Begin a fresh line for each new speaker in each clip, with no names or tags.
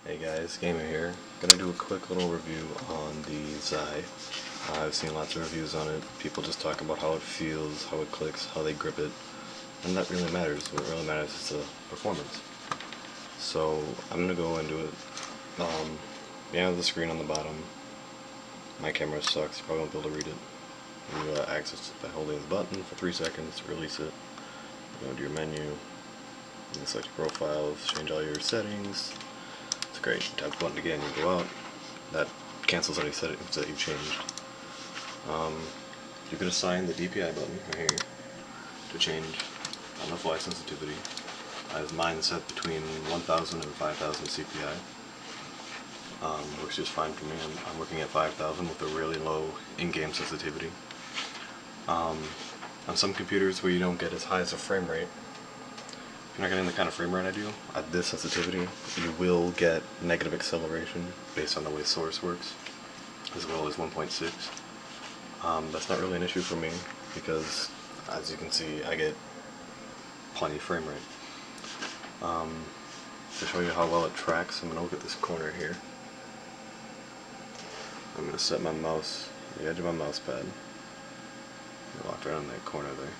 Hey guys, Gamer here. Gonna do a quick little review on the XAI. I've seen lots of reviews on it. People just talk about how it feels, how it clicks, how they grip it, and that really matters. What really matters is the performance. So I'm gonna go into it. The screen on the bottom. My camera sucks. You probably won't be able to read it. You access it by holding the button for 3 seconds. Release it. Go into your menu. You can select your profiles, change all your settings. It's great. Tap the button again, you go out. That cancels any settings that you've changed. You can assign the DPI button right here to change on the fly sensitivity. I have mine set between 1000 and 5000 CPI. Works just fine for me. I'm working at 5000 with a really low in-game sensitivity. On some computers where you don't get as high as a frame rate, if you're not getting the kind of frame rate I do, at this sensitivity, you will get negative acceleration based on the way source works, as well as 1.6. That's not really an issue for me, because, as you can see, I get plenty of frame rate. To show you how well it tracks, I'm going to look at this corner here. I'm going to set my mouse, the edge of my mouse pad. I locked right on that corner there.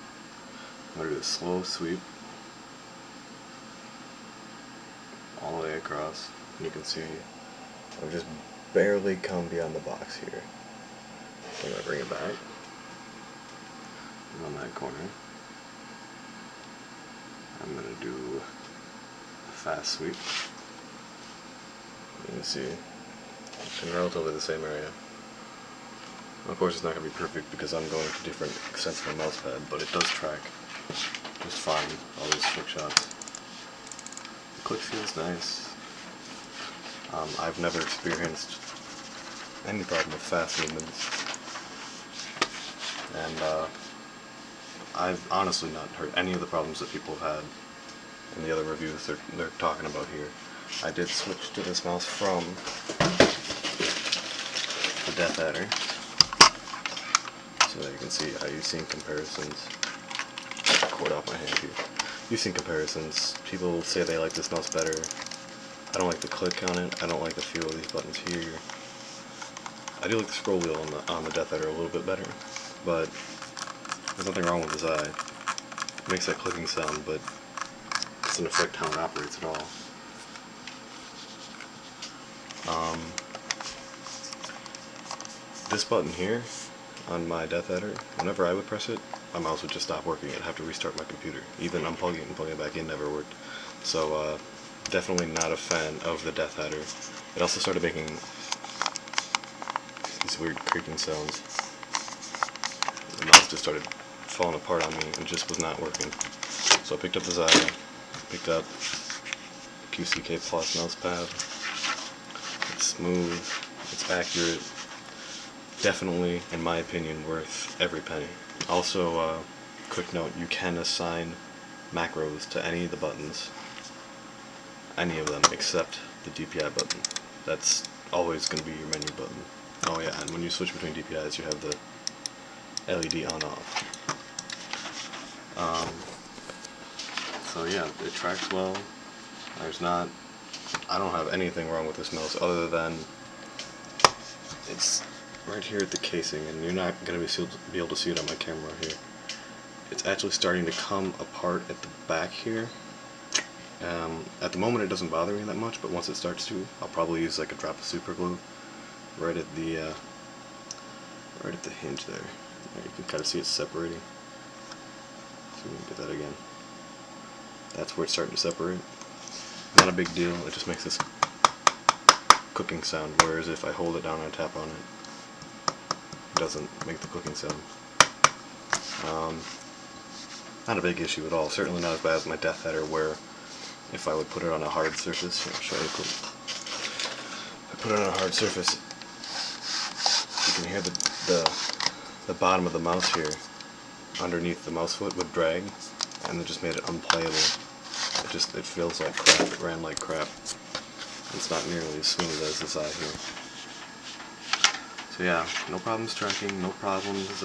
I'm going to do a slow sweep all the way across, and you can see I've just barely come beyond the box here. I'm going to bring it back on that corner. I'm going to do a fast sweep. You can see it's in relatively the same area. Of course, it's not going to be perfect because I'm going to different extents of my mouse pad, but it does track just fine, all these trick shots. The click feels nice. I've never experienced any problem with fast movements, and I've honestly not heard any of the problems that people have had in the other reviews they're talking about here. I did switch to this mouse from the Death Adder, so that you can see how you've seen comparisons. Cord off my hand here. You've seen comparisons. People say they like this mouse better. I don't like the click on it. I don't like the feel of these buttons here. I do like the scroll wheel on the Death Adder a little bit better, but there's nothing wrong with this eye. It makes that clicking sound, but it doesn't affect how it operates at all. This button here on my Death Adder, whenever I would press it, my mouse would just stop working. I'd have to restart my computer. Even unplugging it and plugging it back in never worked. So definitely not a fan of the Death Adder. It also started making these weird creaking sounds. The mouse just started falling apart on me and just was not working. So I picked up the XAI, picked up QCK Plus mouse pad. It's smooth, it's accurate. Definitely, in my opinion, worth every penny. Also, quick note, you can assign macros to any of the buttons. Any of them, except the DPI button. That's always going to be your menu button. Oh yeah, and when you switch between DPIs, you have the LED on-off. So yeah, it tracks well. I don't have anything wrong with this mouse other than it's right here at the casing, and you're not going to be able to see it on my camera here. It's actually starting to come apart at the back here. At the moment it doesn't bother me that much, but once it starts to, I'll probably use like a drop of super glue right at the hinge there. You can kind of see it separating. So we can get that again. That's where it's starting to separate. Not a big deal, it just makes this clicking sound, whereas if I hold it down and tap on it, it doesn't make the clicking sound. Not a big issue at all, certainly not as bad as my Death Adder, where if I would put it on a hard surface, here, I'll show you quick. If I put it on a hard surface, you can hear the bottom of the mouse here underneath the mouse foot would drag, and it just made it unplayable. It feels like crap, it ran like crap. It's not nearly as smooth as this eye here. So yeah, no problems tracking, no problems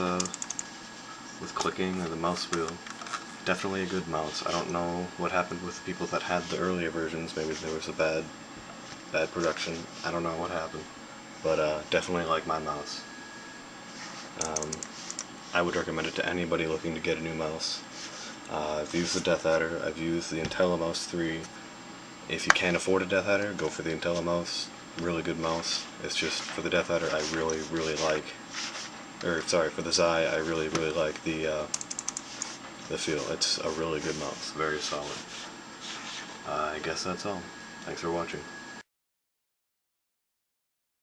with clicking or the mouse wheel. Definitely a good mouse. I don't know what happened with people that had the earlier versions. Maybe there was a bad bad production. I don't know what happened, but definitely like my mouse. I would recommend it to anybody looking to get a new mouse. I've used the Death Adder. I've used the IntelliMouse 3. If you can't afford a Death Adder, go for the IntelliMouse. Really good mouse. It's just for the Death Adder, I really like, or sorry, for the XAI, I really like the feel. It's a really good mouse, very solid. I guess that's all. Thanks for watching.